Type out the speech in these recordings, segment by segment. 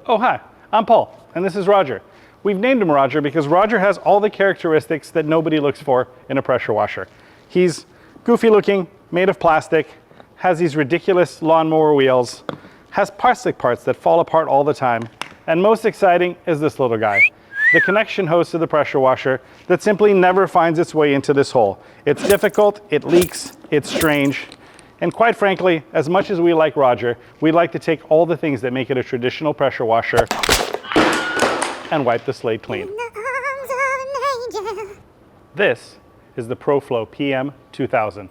Oh, hi, I'm Paul, and this is Rodger. We've named him Rodger because Rodger has all the characteristics that nobody looks for in a pressure washer. He's goofy looking, made of plastic, has these ridiculous lawnmower wheels, has plastic parts that fall apart all the time, and most exciting is this little guy, the connection hose to the pressure washer that simply never finds its way into this hole. It's difficult, it leaks, it's strange, and quite frankly, as much as we like Rodger, we like to take all the things that make it a traditional pressure washer and wipe the slate clean. This is the ProFlow PM2000.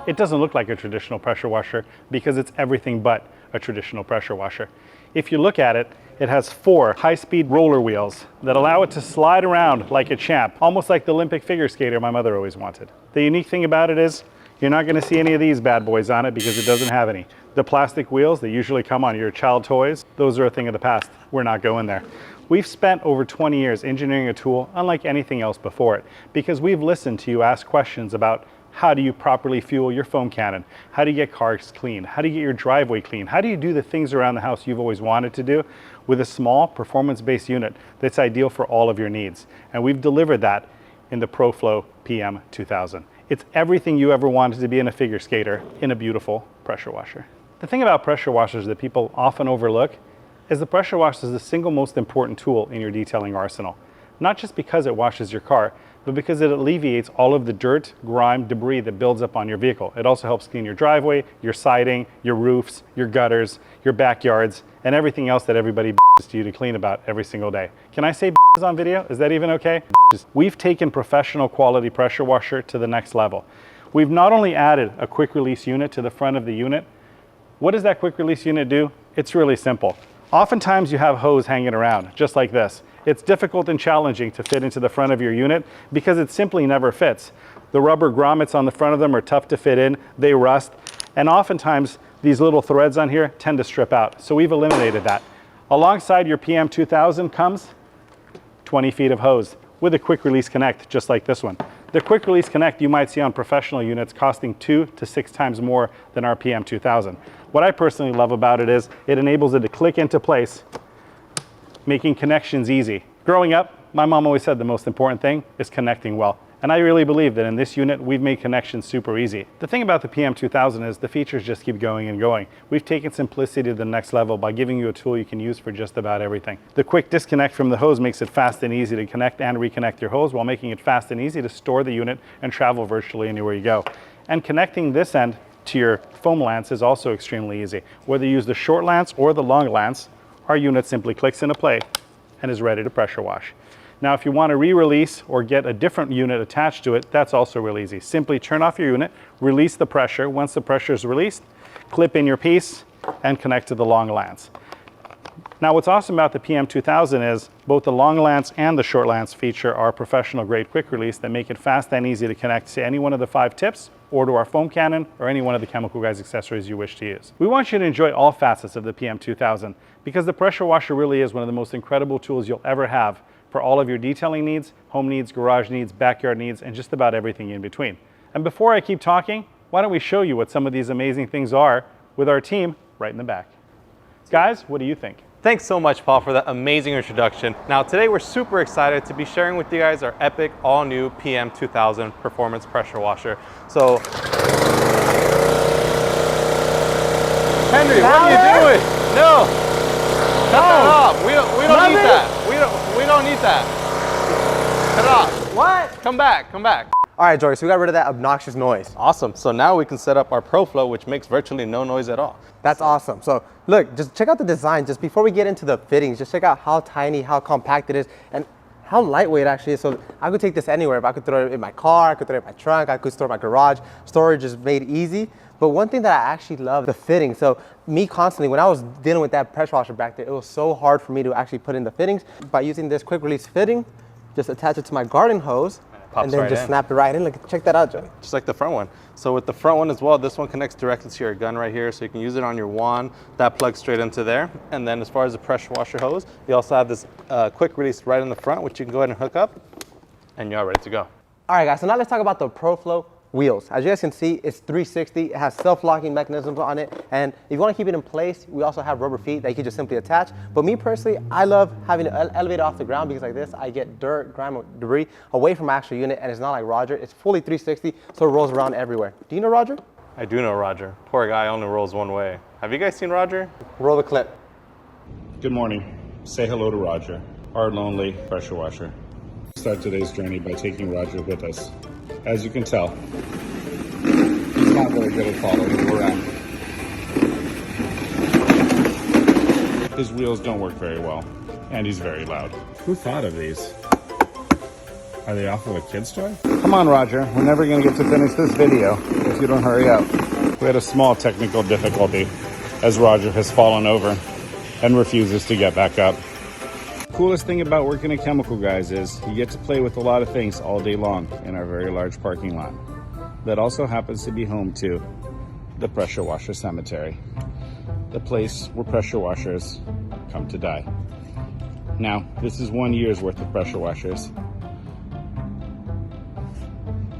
It doesn't look like a traditional pressure washer because it's everything but a traditional pressure washer. If you look at it, it has 4 high-speed roller wheels that allow it to slide around like a champ, almost like the Olympic figure skater my mother always wanted. The unique thing about it is you're not going to see any of these bad boys on it because it doesn't have any. The plastic wheels that usually come on your child toys, those are a thing of the past. We're not going there. We've spent over 20 years engineering a tool unlike anything else before it because we've listened to you ask questions about how do you properly fuel your foam cannon? How do you get cars clean? How do you get your driveway clean? How do you do the things around the house you've always wanted to do with a small performance-based unit that's ideal for all of your needs? And we've delivered that in the ProFlow PM2000. It's everything you ever wanted to be in a figure skater in a beautiful pressure washer. The thing about pressure washers that people often overlook is the pressure washer is the single most important tool in your detailing arsenal. Not just because it washes your car, but because it alleviates all of the dirt, grime, debris that builds up on your vehicle. It also helps clean your driveway, your siding, your roofs, your gutters, your backyards, and everything else that everybody bitches to you to clean about every single day. Can I say bitches on video? Is that even okay? We've taken professional quality pressure washer to the next level. We've not only added a quick release unit to the front of the unit. What does that quick release unit do? It's really simple. Oftentimes you have hose hanging around, just like this. It's difficult and challenging to fit into the front of your unit because it simply never fits. The rubber grommets on the front of them are tough to fit in, they rust, and oftentimes these little threads on here tend to strip out. So we've eliminated that. Alongside your PM2000 comes 20 feet of hose with a quick release connect, just like this one. The quick release connect you might see on professional units costing 2 to 6 times more than our PM2000. What I personally love about it is it enables it to click into place, making connections easy. Growing up, my mom always said the most important thing is connecting well. And I really believe that in this unit, we've made connections super easy. The thing about the PM2000 is the features just keep going and going. We've taken simplicity to the next level by giving you a tool you can use for just about everything. The quick disconnect from the hose makes it fast and easy to connect and reconnect your hose while making it fast and easy to store the unit and travel virtually anywhere you go. And connecting this end to your foam lance is also extremely easy. Whether you use the short lance or the long lance, our unit simply clicks into play and is ready to pressure wash. Now, if you want to re-release or get a different unit attached to it, that's also real easy. Simply turn off your unit, release the pressure. Once the pressure is released, clip in your piece and connect to the long lance. Now, what's awesome about the PM2000 is both the long lance and the short lance feature our professional grade quick release that make it fast and easy to connect to any one of the 5 tips or to our foam cannon or any one of the Chemical Guys accessories you wish to use. We want you to enjoy all facets of the PM2000 because the pressure washer really is one of the most incredible tools you'll ever have for all of your detailing needs, home needs, garage needs, backyard needs, and just about everything in between. And before I keep talking, why don't we show you what some of these amazing things are with our team right in the back. Guys, what do you think? Thanks so much, Paul, for that amazing introduction. Now, today we're super excited to be sharing with you guys our epic all-new PM2000 performance pressure washer. So, Henry, what are you doing? No, cut that off. We don't need that. We don't need that. Cut it off. What? Come back, come back. All right, Joey, so we got rid of that obnoxious noise. Awesome. So now we can set up our ProFlow, which makes virtually no noise at all. That's awesome. So look, just check out the design. Just before we get into the fittings, just check out how tiny, how compact it is, and how lightweight it actually is. So I could take this anywhere. If I could throw it in my car, I could throw it in my trunk, I could store it in my garage. Storage is made easy. But one thing that I actually love, the fitting. So me constantly, when I was dealing with that pressure washer back there, it was so hard for me to actually put in the fittings. By using this quick release fitting, just attach it to my garden hose, and then just snap it right in. Look, check that out, Joey. Just like the front one. So with the front one as well, this one connects directly to your gun right here, so you can use it on your wand. That plugs straight into there. And then as far as the pressure washer hose, you also have this quick release right in the front, which you can go ahead and hook up, and you're all ready to go. All right, guys, so now let's talk about the ProFlow wheels. As you guys can see, it's 360. It has self-locking mechanisms on it. And if you want to keep it in place, we also have rubber feet that you can just simply attach. But me personally, I love having it elevated off the ground because like this, I get dirt, grime, debris away from my actual unit. And it's not like Rodger. It's fully 360, so it rolls around everywhere. Do you know Rodger? I do know Rodger. Poor guy only rolls one way. Have you guys seen Rodger? Roll the clip. Good morning. Say hello to Rodger, our lonely pressure washer. Start today's journey by taking Rodger with us. As you can tell, he's not very good at following you around. His wheels don't work very well, and he's very loud. Who thought of these? Are they off of a kid's toy? Come on, Rodger. We're never going to get to finish this video if you don't hurry up. We had a small technical difficulty as Rodger has fallen over and refuses to get back up. Coolest thing about working at Chemical Guys is you get to play with a lot of things all day long in our very large parking lot. That also happens to be home to the Pressure Washer Cemetery, the place where pressure washers come to die. Now, this is 1 year's worth of pressure washers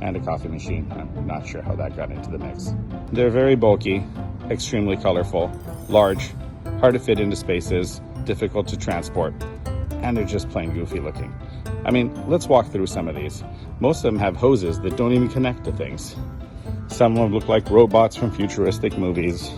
and a coffee machine. I'm not sure how that got into the mix. They're very bulky, extremely colorful, large, hard to fit into spaces, difficult to transport, and they're just plain goofy looking. I mean, let's walk through some of these. Most of them have hoses that don't even connect to things. Some of them look like robots from futuristic movies.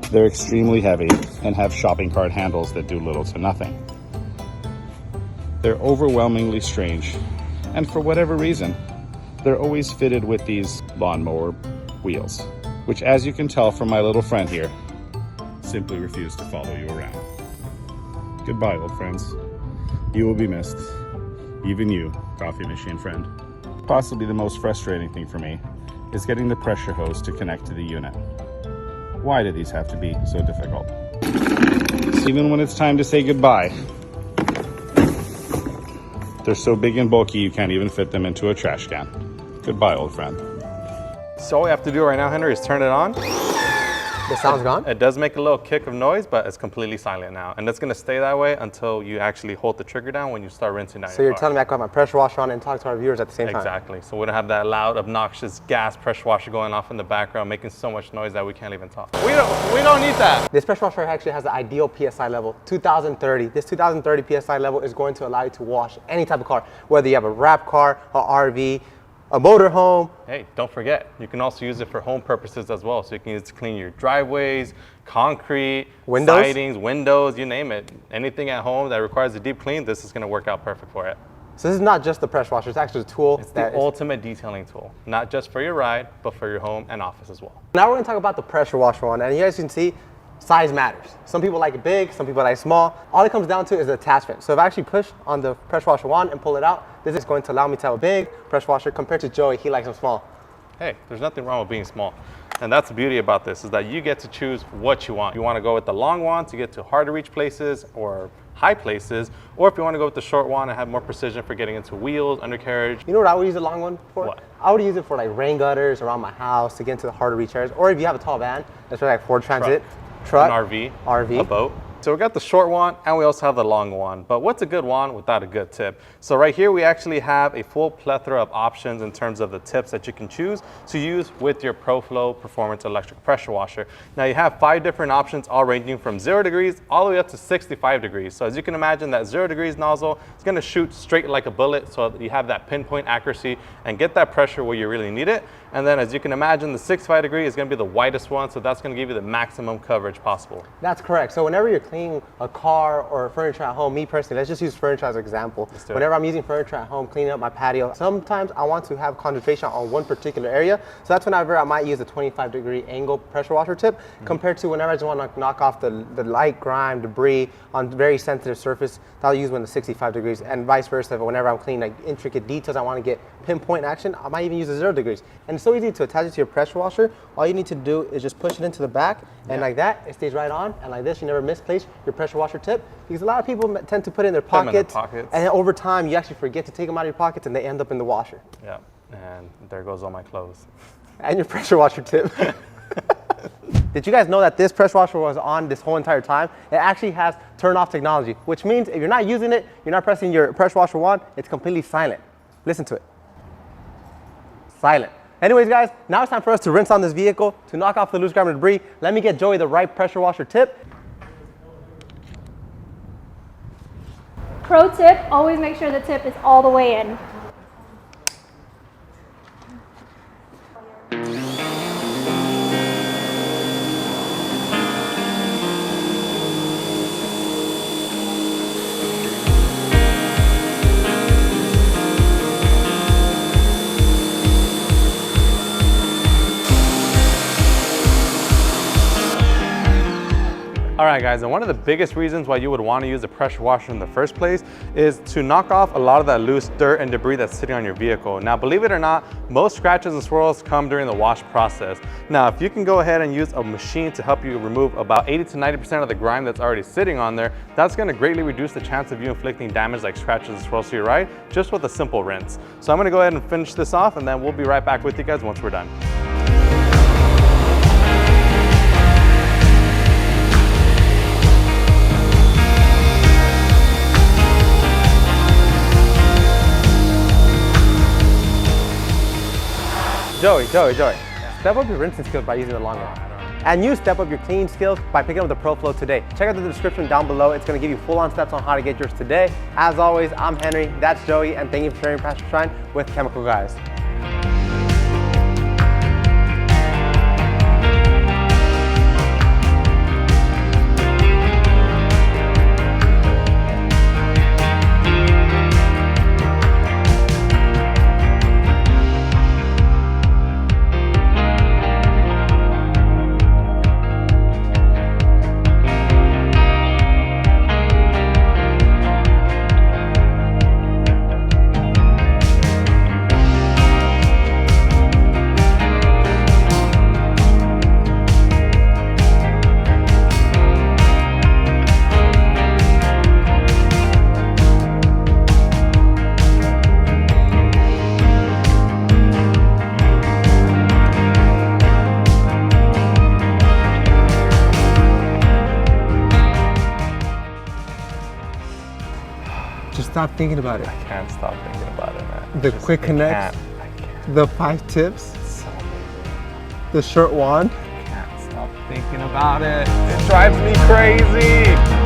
They're extremely heavy and have shopping cart handles that do little to nothing. They're overwhelmingly strange, and for whatever reason, they're always fitted with these lawnmower wheels, which, as you can tell from my little friend here, simply refuse to follow you around. Goodbye, old friends. You will be missed. Even you, coffee machine friend. Possibly the most frustrating thing for me is getting the pressure hose to connect to the unit. Why do these have to be so difficult? Even when it's time to say goodbye, they're so big and bulky you can't even fit them into a trash can. Goodbye, old friend. So all we have to do right now, Henry, is turn it on. The sound's gone? It does make a little kick of noise, but it's completely silent now. And it's gonna stay that way until you actually hold the trigger down when you start rinsing out So your you're car. telling me I can have my pressure washer on and talk to our viewers at the same time? Exactly. So we don't have that loud, obnoxious gas pressure washer going off in the background, making so much noise that we can't even talk. We don't need that. This pressure washer actually has the ideal PSI level, 2030. This 2030 PSI level is going to allow you to wash any type of car, whether you have a wrap car, a RV, a motorhome. Hey, don't forget, you can also use it for home purposes as well. So you can use it to clean your driveways, concrete, windows, sidings, windows, you name it. Anything at home that requires a deep clean, this is gonna work out perfect for it. So this is not just the pressure washer, it's actually a tool. It's the ultimate detailing tool, not just for your ride, but for your home and office as well. Now we're gonna talk about the pressure washer one, and you guys can see, size matters. Some people like it big, some people like it small. All it comes down to is the attachment. So if I actually push on the pressure washer wand and pull it out, this is going to allow me to have a big pressure washer compared to Joey, he likes them small. Hey, there's nothing wrong with being small. And that's the beauty about this, is that you get to choose what you want. You wanna go with the long wand to get to hard to reach places or high places, or if you wanna go with the short wand and have more precision for getting into wheels, undercarriage. You know what I would use the long one for? What? I would use it for like rain gutters around my house to get into the hard to reach areas, or if you have a tall van, that's like Ford Transit. Truck, an RV, a boat. So we got the short wand and we also have the long wand. But what's a good wand without a good tip? So right here we actually have a full plethora of options in terms of the tips that you can choose to use with your ProFlow Performance Electric Pressure Washer. Now you have 5 different options, all ranging from 0 degrees all the way up to 65 degrees. So as you can imagine, that 0 degrees nozzle is going to shoot straight like a bullet, so that you have that pinpoint accuracy and get that pressure where you really need it. And then as you can imagine, the 65 degree is going to be the widest one, so that's going to give you the maximum coverage possible. That's correct. So whenever you're cleaning a car or furniture at home, me personally, let's just use furniture as an example. Whenever I'm using furniture at home, cleaning up my patio, sometimes I want to have concentration on one particular area. So that's whenever I might use a 25 degree angle pressure washer tip compared to whenever I just want to knock off the light grime, debris on very sensitive surface, I'll use one of the 65 degrees, and vice versa. Whenever I'm cleaning like intricate details, I want to get pinpoint action, I might even use a 0 degrees. And it's so easy to attach it to your pressure washer. All you need to do is just push it into the back, and like that, it stays right on. And like this, you never misplace your pressure washer tip, because a lot of people tend to put it in their pockets, and then over time, you actually forget to take them out of your pockets, and they end up in the washer. Yeah, and there goes all my clothes. And your pressure washer tip. Did you guys know that this pressure washer was on this whole entire time? It actually has turn off technology, which means if you're not using it, you're not pressing your pressure washer wand, it's completely silent. Listen to it. Silent. Anyways, guys, now it's time for us to rinse on this vehicle to knock off the loose grime and debris. Let me get Joey the right pressure washer tip. Pro tip, always make sure the tip is all the way in. All right, guys, and one of the biggest reasons why you would want to use a pressure washer in the first place is to knock off a lot of that loose dirt and debris that's sitting on your vehicle. Now, believe it or not, most scratches and swirls come during the wash process. Now, if you can go ahead and use a machine to help you remove about 80 to 90% of the grime that's already sitting on there, that's going to greatly reduce the chance of you inflicting damage like scratches and swirls to your ride just with a simple rinse. So I'm going to go ahead and finish this off, and then we'll be right back with you guys once we're done. Joey. Step up your rinsing skills by using the long one. And you step up your cleaning skills by picking up the ProFlow today. Check out the description down below. It's gonna give you full-on steps on how to get yours today. As always, I'm Henry, that's Joey, and thank you for sharing Passion Shine with Chemical Guys. Just stop thinking about it. I can't stop thinking about it, man. The quick connects, I can't. the 5 tips, So the short wand. I can't stop thinking about it. It drives me crazy.